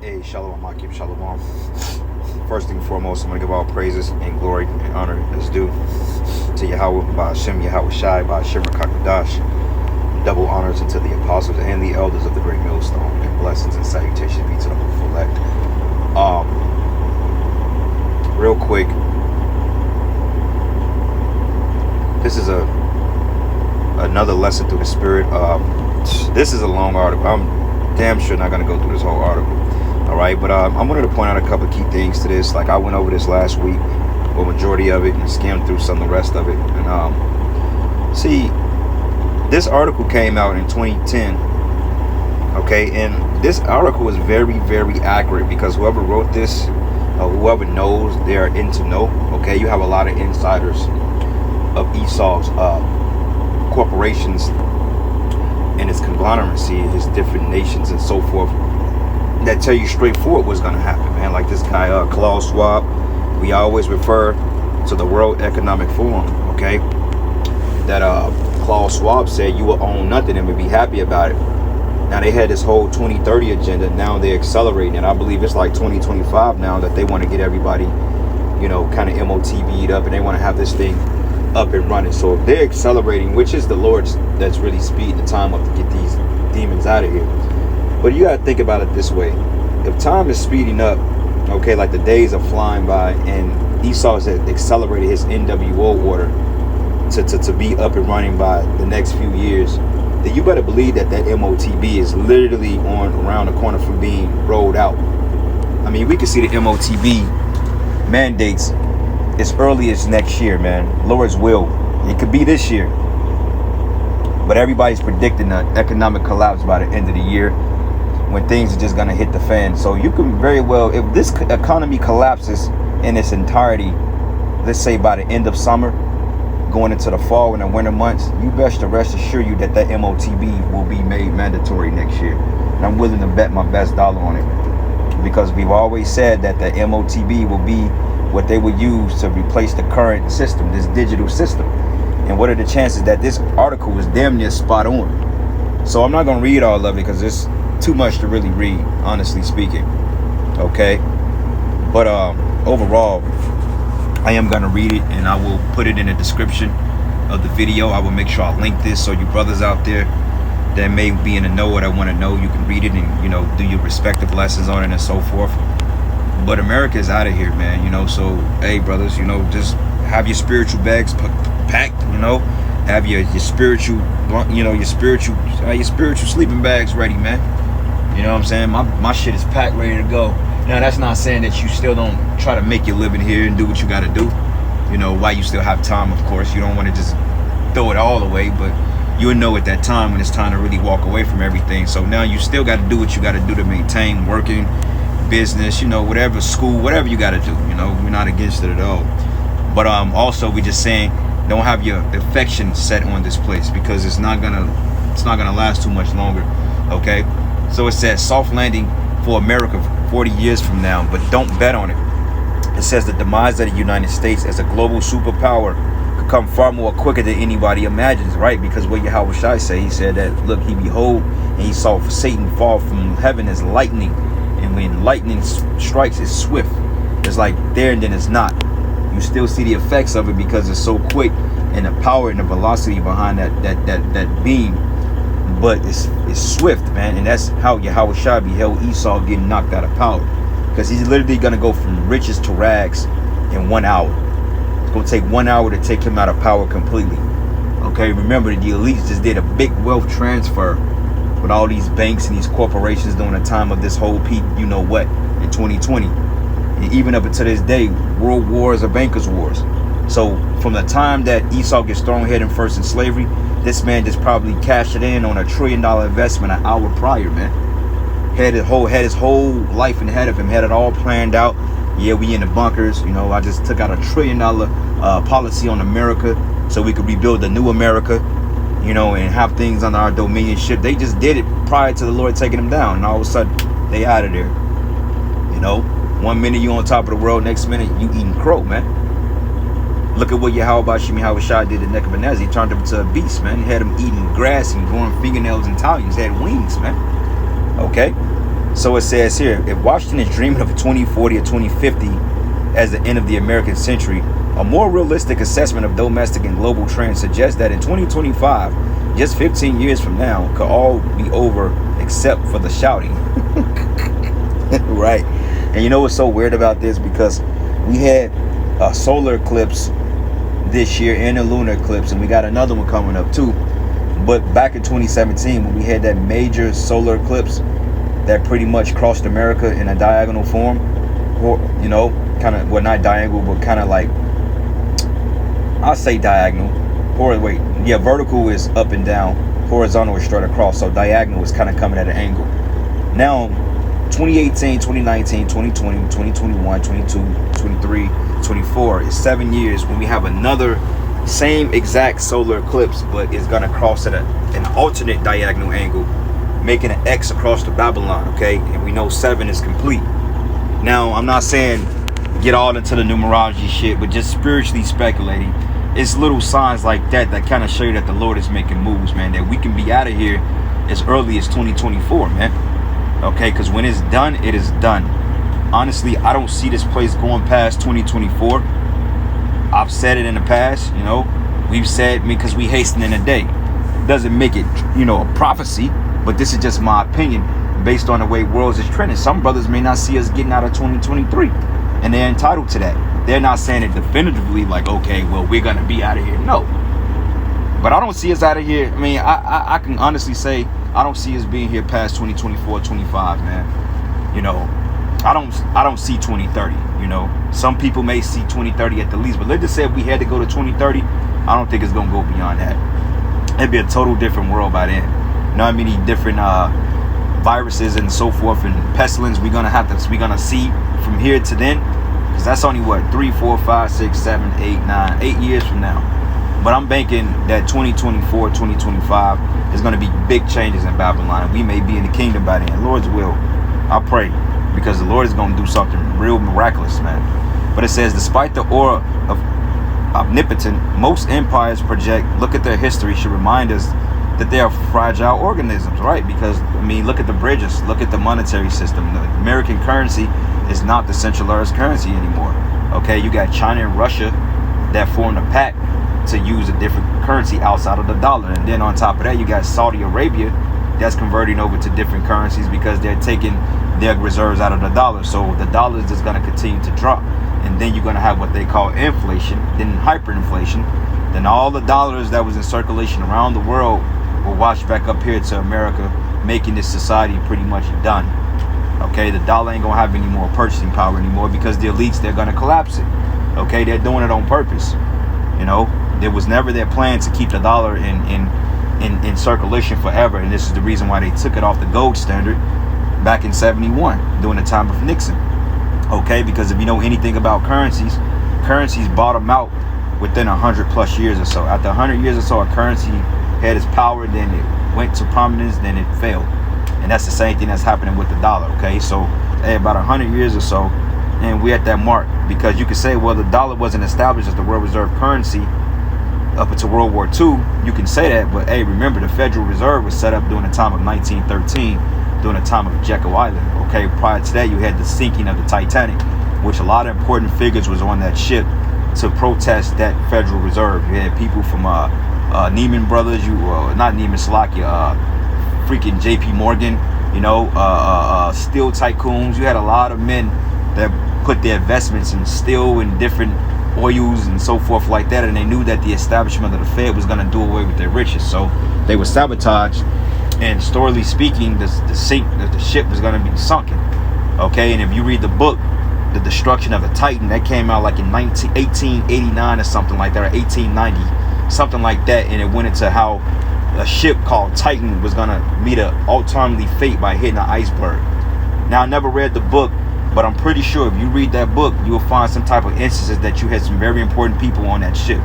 Hey, Shalom, Akim, Shalom. First and foremost, I'm going to give all praises and glory and honor as due to Yahweh, by Hashem, Yahweh Shai, by Hashem, Rakakadash. Double honors unto the apostles and the elders of the great millstone, and blessings and salutations be to the hopeful elect. Real quick, this is another lesson through the Spirit. This is a long article. I'm damn sure not going to go through this whole article. All right, but I wanted to point out a couple of key things to this. Like, I went over this last week, or majority of it, and skimmed through some of the rest of it. And see, this article came out in 2010. Okay, and this article is very, very accurate because whoever wrote this, whoever knows, they're in to know. Okay, you have a lot of insiders of Esau's corporations and his conglomeracy, his different nations and so forth, that tell you straightforward what's going to happen, man. Like this guy, Klaus Schwab, we always refer to the World Economic Forum, okay? That Klaus Schwab said you will own nothing and would be happy about it. Now they had this whole 2030 agenda. Now they're accelerating, and I believe it's like 2025 now that they want to get everybody, you know, kind of MOTV'd up, and they want to have this thing up and running. So if they're accelerating, which is the Lord's that's really speeding the time up to get these demons out of here. But you got to think about it this way. If time is speeding up, okay, like the days are flying by, and Esau has accelerated his NWO order to be up and running by the next few years, then you better believe that MOTB is literally around the corner from being rolled out. I mean, we can see the MOTB mandates as early as next year, man. Lord's will. It could be this year. But everybody's predicting an economic collapse by the end of the year, when things are just going to hit the fan. So you can very well, if this economy collapses in its entirety, let's say by the end of summer, going into the fall and the winter months, you best to rest assure you that MOTB will be made mandatory next year. And I'm willing to bet my best dollar on it, because we've always said that the MOTB will be what they would use to replace the current system, this digital system. And what are the chances that this article is damn near spot on? So I'm not going to read all of it because it's too much to really read, honestly speaking. Okay, but overall, I am gonna read it, and I will put it in the description of the video. I will make sure I link this, so you brothers out there that may be in the know what I want to know, you can read it and, you know, do your respective lessons on it and so forth. But America is out of here, man. You know, so hey, brothers, you know, just have your spiritual bags packed. You know, have your spiritual, you know, your spiritual sleeping bags ready, man. You know what I'm saying? My shit is packed, ready to go. Now, that's not saying that you still don't try to make your living here and do what you got to do. You know, while you still have time, of course. You don't want to just throw it all away, but you'll know at that time when it's time to really walk away from everything. So now you still got to do what you got to do to maintain working, business, you know, whatever, school, whatever you got to do. You know, we're not against it at all. But also, we're just saying, don't have your affection set on this place, because it's not gonna last too much longer. Okay. So it says soft landing for America 40 years from now, but don't bet on it. It says the demise of the United States as a global superpower could come far more quicker than anybody imagines, right? Because what Yahweh Shai say, he said that, look, he behold, and he saw Satan fall from heaven as lightning. And when lightning strikes, it's swift. It's like there and then it's not. You still see the effects of it because it's so quick, and the power and the velocity behind that beam. But it's swift, man, and that's how Yahweh Shai beheld Esau getting knocked out of power, because he's literally gonna go from riches to rags in 1 hour. It's gonna take 1 hour to take him out of power completely. Okay, remember the elites just did a big wealth transfer with all these banks and these corporations during the time of this whole you know what, in 2020, and even up until this day, world wars are bankers' wars. So from the time that Esau gets thrown head and first in slavery, this man just probably cashed it in on $1 trillion investment an hour prior, man. Had his whole life ahead of him, had it all planned out. Yeah, we in the bunkers. You know, I just took out $1 trillion policy on America so we could rebuild the new America, you know, and have things under our dominionship. They just did it prior to the Lord taking them down, and all of a sudden they out of there. You know, 1 minute you on top of the world, next minute you eating crow, man. Look at what Yahweh Shai did to Nebuchadnezzar. He turned him into a beast, man. He had him eating grass and growing fingernails and talons. He had wings, man. Okay? So it says here, if Washington is dreaming of 2040 or 2050 as the end of the American century, a more realistic assessment of domestic and global trends suggests that in 2025, just 15 years from now, could all be over except for the shouting. Right. And you know what's so weird about this? Because we had a solar eclipse this year and a lunar eclipse, and we got another one coming up too. But back in 2017, when we had that major solar eclipse that pretty much crossed America in a diagonal form, or, you know, kind of, well, not diagonal, but kind of like, I'll say diagonal, or wait, yeah, vertical is up and down, horizontal is straight across, so diagonal is kind of coming at an angle. Now, 2018, 2019, 2020, 2021, 22, 23, 24 is 7 years when we have another same exact solar eclipse, but it's gonna cross at an alternate diagonal angle, making an X across the Babylon, okay? And we know 7 is complete. Now, I'm not saying get all into the numerology shit, but just spiritually speculating. It's little signs like that that kind of show you that the Lord is making moves, man, that we can be out of here as early as 2024, man. Okay, because when it's done, it is done. Honestly, I don't see this place going past 2024. I've said it in the past, you know. We've said, because we hasten in a day. Doesn't make it, you know, a prophecy, but this is just my opinion based on the way worlds is trending. Some brothers may not see us getting out of 2023, and they're entitled to that. They're not saying it definitively, like, okay, well, we're gonna be out of here. No, but I don't see us out of here. I mean, I can honestly say I don't see us being here past 2024, 25, man. You know, I don't see 2030. You know, some people may see 2030 at the least, but let's just say if we had to go to 2030, I don't think it's gonna go beyond that. It'd be a total different world by then. You know how many different viruses and so forth and pestilence we're gonna see from here to then? Because that's only what, 3, 4, 5, 6, 7, 8, 9, 8 years from now. But I'm banking that 2024, 2025 is going to be big changes in Babylon. We may be in the kingdom by then. Lord's will. I pray, because the Lord is going to do something real miraculous, man. But it says, despite the aura of omnipotent, most empires project, look at their history, should remind us that they are fragile organisms, right? Because, I mean, look at the bridges, look at the monetary system. The American currency is not the centralized currency anymore. Okay, you got China and Russia that formed a pact to use a different currency outside of the dollar. And then on top of that, you got Saudi Arabia that's converting over to different currencies because they're taking their reserves out of the dollar. So the dollar is just going to continue to drop. And then you're going to have what they call inflation, then hyperinflation. Then all the dollars that was in circulation around the world will wash back up here to America, making this society pretty much done. Okay, the dollar ain't going to have any more purchasing power anymore because the elites, they're going to collapse it. Okay, they're doing it on purpose. You know, there was never their plan to keep the dollar in circulation forever, and this is the reason why they took it off the gold standard back in 71 during the time of Nixon. Okay, because if you know anything about currencies bottom out within 100+ years or so. After 100 years or so, a currency had its power, then it went to prominence, then it failed. And that's the same thing that's happening with the dollar. Okay, so about 100 years or so, and we're at that mark, because you could say, well, the dollar wasn't established as the world reserve currency up until World War II. You can say that, but hey, remember, the Federal Reserve was set up during the time of 1913, during the time of Jekyll Island. Okay, prior to that, you had the sinking of the Titanic, which a lot of important figures was on that ship to protest that Federal Reserve. You had people from Neiman Brothers, not Neiman, Slovakia, freaking JP Morgan, you know, steel tycoons. You had a lot of men that put their investments in steel and different oils and so forth like that, and they knew that the establishment of the Fed was going to do away with their riches, so they were sabotaged, and storily speaking, the ship was going to be sunken. Okay, and if you read the book, The Destruction of the Titan, that came out like in 1889 or something like that, or 1890, something like that, and it went into how a ship called Titan was going to meet an ultimately fate by hitting an iceberg. Now, I never read the book, but I'm pretty sure if you read that book, you will find some type of instances that you had some very important people on that ship.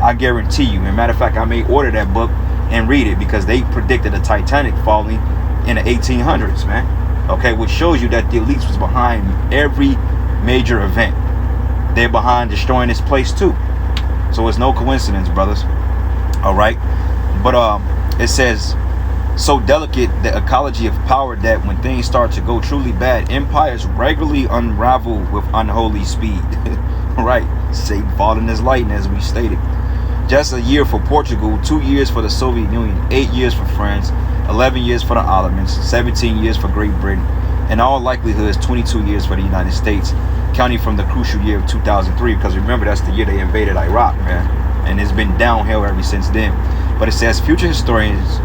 I guarantee you. As a matter of fact, I may order that book and read it, because they predicted the Titanic falling in the 1800s, man. Okay, which shows you that the elites was behind every major event. They're behind destroying this place too. So it's no coincidence, brothers. All right. But it says, so delicate, the ecology of power, that when things start to go truly bad, empires regularly unravel with unholy speed. Right, Satan falling as lightning, as we stated. Just a year for Portugal, 2 years for the Soviet Union, 8 years for France, 11 years for the Ottomans, 17 years for Great Britain, and all likelihood 22 years for the United States, counting from the crucial year of 2003, because remember, that's the year they invaded Iraq, man, and it's been downhill ever since then. But it says future historians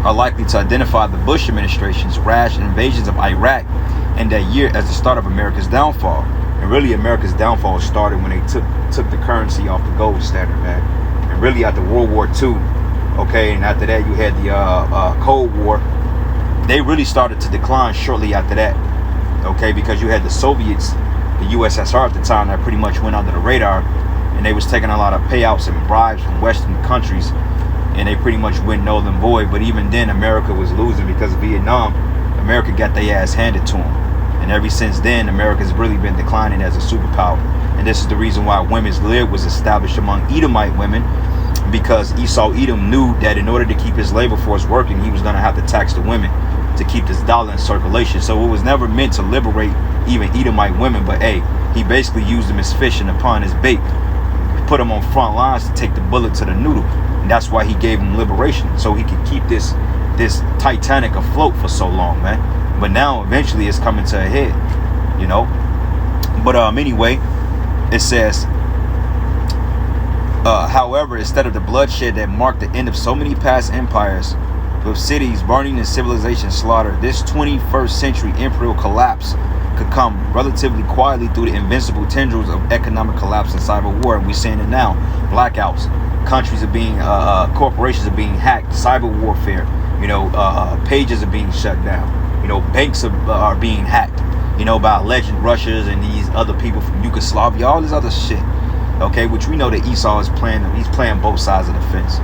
are likely to identify the Bush administration's rash invasions of Iraq and that year as the start of America's downfall. And really, America's downfall started when they took the currency off the gold standard, man. And really, after World War II, okay, and after that, you had the Cold War. They really started to decline shortly after that, okay, because you had the Soviets, the USSR at the time, that pretty much went under the radar, and they was taking a lot of payouts and bribes from Western countries, and they pretty much went null and void. But even then, America was losing because of Vietnam. America got their ass handed to them. And ever since then, America's really been declining as a superpower. And this is the reason why women's lib was established among Edomite women, because Esau Edom knew that in order to keep his labor force working, he was going to have to tax the women to keep this dollar in circulation. So it was never meant to liberate even Edomite women, but hey, he basically used them as fish in the pond, as bait. He put them on front lines to take the bullet to the noodle. And that's why he gave them liberation, so he could keep this Titanic afloat for so long, man. But now eventually it's coming to a head, you know. But anyway, it says, however, instead of the bloodshed that marked the end of so many past empires, with cities burning and civilization slaughtered, this 21st century imperial collapse could come relatively quietly through the invincible tendrils of economic collapse and cyber war. And we're seeing it now. Blackouts, countries are being, corporations are being hacked, cyber warfare, you know, pages are being shut down, you know, banks are being hacked, you know, by alleged Russians and these other people from Yugoslavia, all this other shit, okay, which we know that Esau is playing, he's playing both sides of the fence.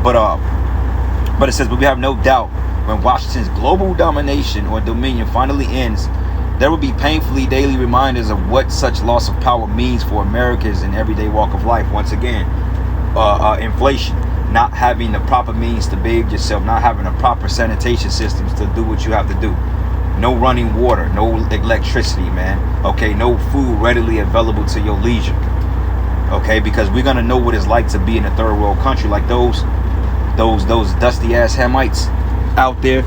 But it says, but we have no doubt when Washington's global domination or dominion finally ends, there will be painfully daily reminders of what such loss of power means for Americans in everyday walk of life. Once again, inflation, not having the proper means to bathe yourself, not having the proper sanitation systems to do what you have to do. No running water, no electricity, man. Okay, no food readily available to your leisure. Okay, because we're gonna know what it's like to be in a third world country like those dusty ass Hamites out there.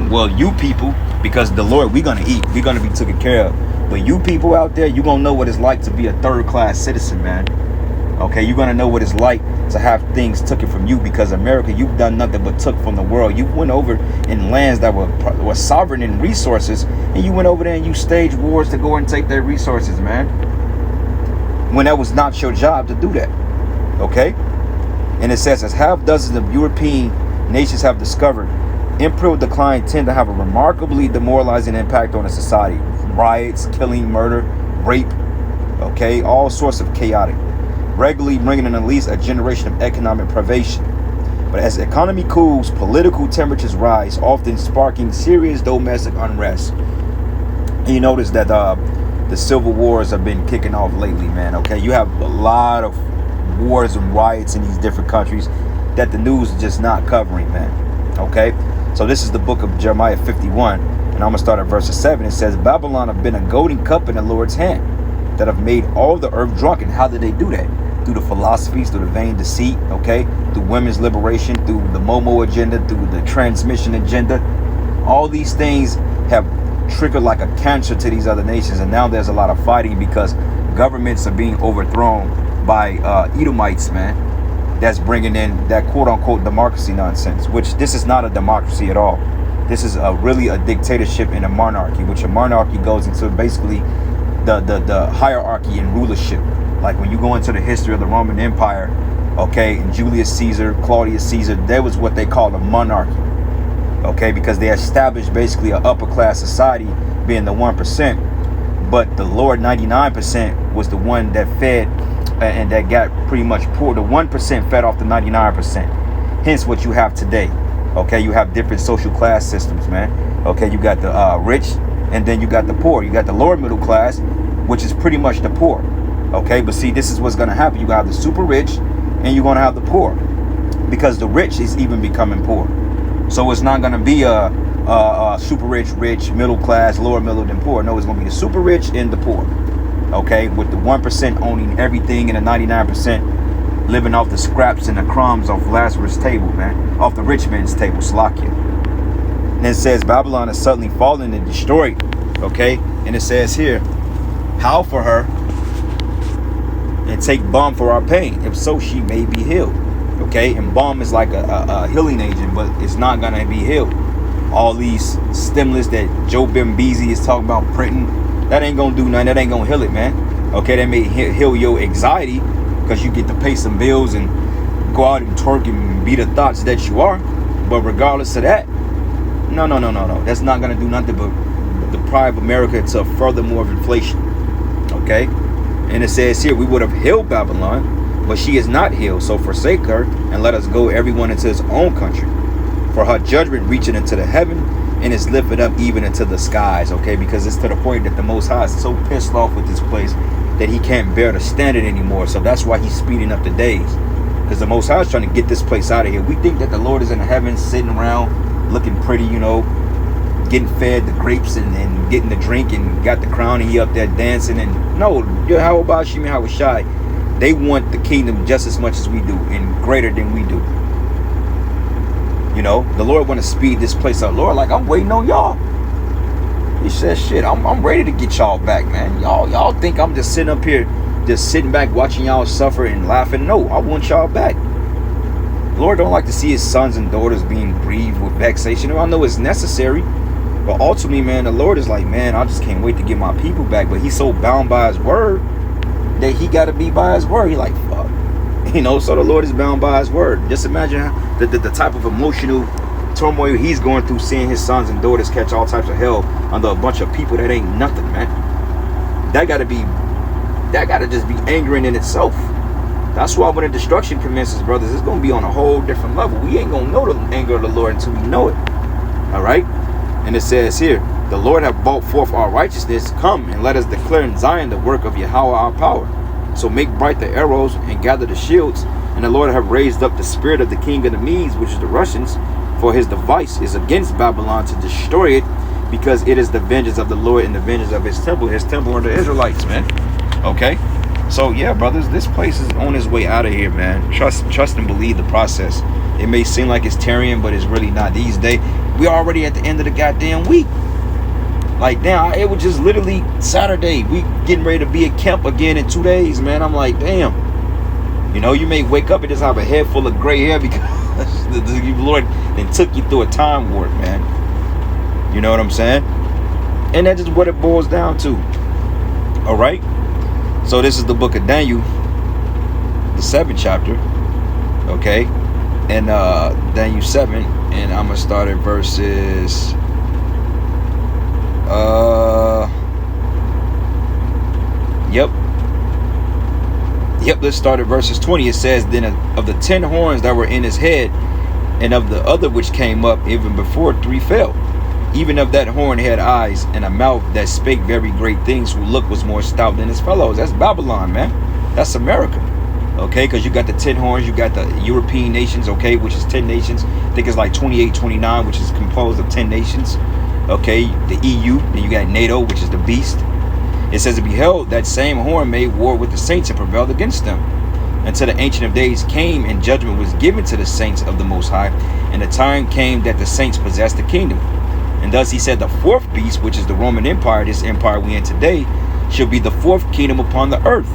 Well, you people, because the Lord, we're gonna eat, we're gonna be taken care of. But you people out there, you're gonna know what it's like to be a third class citizen, man. Okay, you're gonna know what it's like to have things taken from you, because America, you've done nothing but took from the world. You went over in lands that were sovereign in resources, and you went over there and you staged wars to go and take their resources, man, when that was not your job to do that. Okay. And it says, as half dozens of European nations have discovered, imperial decline tend to have a remarkably demoralizing impact on a society. Riots, killing, murder, rape, okay, all sorts of chaotic, regularly bringing in at least a generation of economic privation. But as the economy cools, political temperatures rise, often sparking serious domestic unrest. And you notice that the civil wars have been kicking off lately, man. Okay, you have a lot of wars and riots in these different countries that the news is just not covering, man. Okay, so this is the book of Jeremiah 51, and I'm gonna start at verse 7. It says, Babylon have been a golden cup in the Lord's hand, that have made all the earth drunken. How did they do that? Through the philosophies, through the vain deceit, okay, through women's liberation, through the Momo agenda, through the transmission agenda. All these things have triggered like a cancer to these other nations, and now there's a lot of fighting because governments are being overthrown by Edomites, man, that's bringing in that quote-unquote democracy nonsense, which this is not a democracy at all. This is really a dictatorship and a monarchy, which a monarchy goes into basically the hierarchy and rulership. Like when you go into the history of the Roman Empire, okay, and Julius Caesar, Claudius Caesar, that was what they called a monarchy, okay, because they established basically an upper class society being the 1%, but the lower 99% was the one that fed and that got pretty much poor. The 1% fed off the 99%. Hence what you have today. Okay, you have different social class systems, man. Okay, you got the rich, and then you got the poor. You got the lower middle class, which is pretty much the poor. Okay, but see, this is what's going to happen. You got the super rich, and you're going to have the poor, because the rich is even becoming poor. So it's not going to be a super rich, middle class, lower middle, than poor. No, it's going to be the super rich and the poor. Okay, with the 1% owning everything and the 99% living off the scraps and the crumbs off Lazarus' table, man, off the rich man's table, Slakia. And it says Babylon is suddenly fallen and destroyed. Okay, and it says here, howl for her and take balm for our pain, if so she may be healed. Okay, and balm is like a healing agent, but it's not gonna be healed. All these stimulus that Joe Bembeezy is talking about printing, that ain't gonna do nothing. That ain't gonna heal it, man. Okay, that may heal your anxiety because you get to pay some bills and go out and twerk and be the thoughts that you are. But regardless of that, no. That's not gonna do nothing but deprive America to further more of inflation. Okay, and it says here, we would have healed Babylon, but she is not healed. So forsake her and let us go everyone into his own country. For her judgment reaching into the heaven and is lifted up even into the skies. Okay, because it's to the point that the Most High is so pissed off with this place that he can't bear to stand it anymore. So that's why he's speeding up the days, because the Most High is trying to get this place out of here. We think that the Lord is in the heavens sitting around looking pretty, you know, getting fed the grapes and getting the drink and got the crown and he up there dancing. And no, how about Shimi Hawashai? They want the kingdom just as much as we do and greater than we do. You know, the Lord want to speed this place up. Lord, like, I'm waiting on y'all. He says, shit, I'm ready to get y'all back, man. Y'all think I'm just sitting up here, just sitting back watching y'all suffer and laughing? No, I want y'all back. The Lord don't like to see his sons and daughters being grieved with vexation. I know it's necessary, but ultimately, man, the Lord is like, man, I just can't wait to get my people back. But he's so bound by his word that he got to be by his word. He like, fuck. You know, so the Lord is bound by his word. Just imagine how the type of emotional turmoil he's going through, seeing his sons and daughters catch all types of hell under a bunch of people that ain't nothing, man. That got to just be angering in itself. That's why when the destruction commences, brothers, it's going to be on a whole different level. We ain't going to know the anger of the Lord until we know it. All right? And it says here, the Lord have brought forth our righteousness. Come and let us declare in Zion the work of Yahweh our power. So make bright the arrows and gather the shields. And the Lord have raised up the spirit of the king of the Medes, which is the Russians, for his device is against Babylon to destroy it, because it is the vengeance of the Lord and the vengeance of his temple. His temple are the Israelites, man. Okay? So yeah, brothers, this place is on its way out of here, man. Trust and believe the process. It may seem like it's tarrying, but it's really not. These days, we're already at the end of the goddamn week. Like, damn, it was just literally Saturday. We getting ready to be at camp again in 2 days, man. I'm like, damn. You know, you may wake up and just have a head full of gray hair because the Lord then took you through a time warp, man. You know what I'm saying? And that's just what it boils down to. All right? So this is the book of Daniel, the 7th chapter. Okay? And Daniel 7. And I'm going to start at verses... Yep, let's start at verses 20. It says, then of the 10 horns that were in his head, and of the other which came up even before, 3 fell. Even of that horn had eyes and a mouth that spake very great things, whose look was more stout than his fellows. That's Babylon, man. That's America. Okay, because you got the 10 horns, you got the European nations, okay, which is 10 nations. I think it's like 28, 29, which is composed of 10 nations. Okay, the EU, then you got NATO, which is the beast. It says, behold, that same horn made war with the saints and prevailed against them, until the Ancient of Days came, and judgment was given to the saints of the Most High, and the time came that the saints possessed the kingdom. And thus he said, the 4th beast, which is the Roman Empire, this empire we in today, shall be the 4th kingdom upon the earth,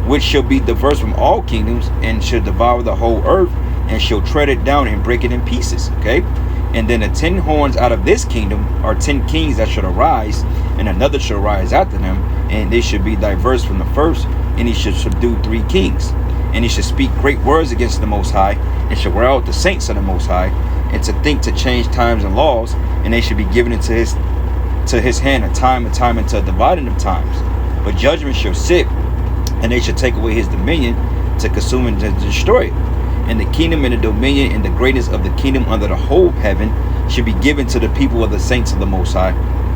which shall be diverse from all kingdoms, and shall devour the whole earth, and shall tread it down and break it in pieces. Okay? And then the 10 horns out of this kingdom are 10 kings that should arise, and another shall rise after them, and they should be diverse from the first, and he should subdue 3 kings. And he should speak great words against the Most High, and shall wear out the saints of the Most High, and to think to change times and laws, and they should be given into his hand a time into a dividing of times. But judgment shall sit, and they shall take away his dominion, to consume and to destroy it. And the kingdom and the dominion and the greatness of the kingdom under the whole heaven should be given to the people of the saints of the Most High,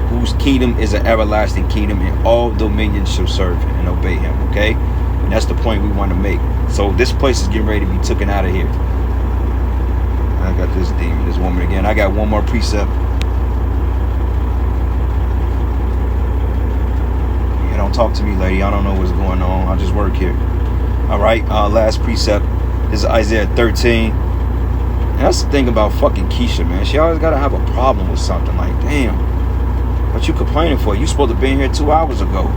whose kingdom is an everlasting kingdom, and all dominions shall serve him and obey him. Okay? And that's the point we want to make. So this place is getting ready to be taken out of here. I got this demon, this woman again. I got one more precept. Yeah, don't talk to me, lady. I don't know what's going on. I just work here. All right, last precept. This is Isaiah 13. And that's the thing about fucking Keisha, man. She always gotta have a problem with something. Like, damn, what you complaining for? You supposed to be in here 2 hours ago.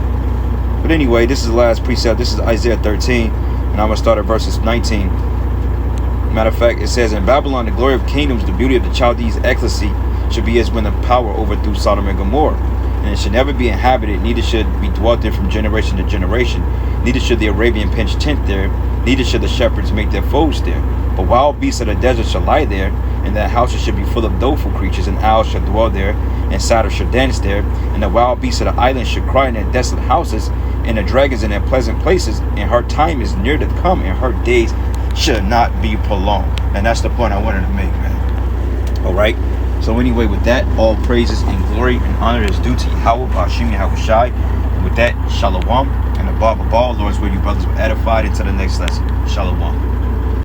But anyway, this is the last precept. This is Isaiah 13, and I'm gonna start at verses 19. Matter of fact, it says, in Babylon, the glory of kingdoms, the beauty of the Chaldees' excellency should be as when the power overthrew Sodom and Gomorrah. And it should never be inhabited, neither should be dwelt there from generation to generation. Neither should the Arabian pitch tent there, neither should the shepherds make their foes there. But wild beasts of the desert shall lie there, and their houses should be full of doleful creatures, and owls shall dwell there, and satyrs shall dance there, and the wild beasts of the islands should cry in their desolate houses, and the dragons in their pleasant places, and her time is near to come, and her days should not be prolonged. And that's the point I wanted to make, man. Alright, so anyway, with that, all praises and glory and honor is due to Yahweh, Bashim Yahushai. And with that, Shalom, and above all, Lord's will you brothers were edified. Until the next lesson, Shalom.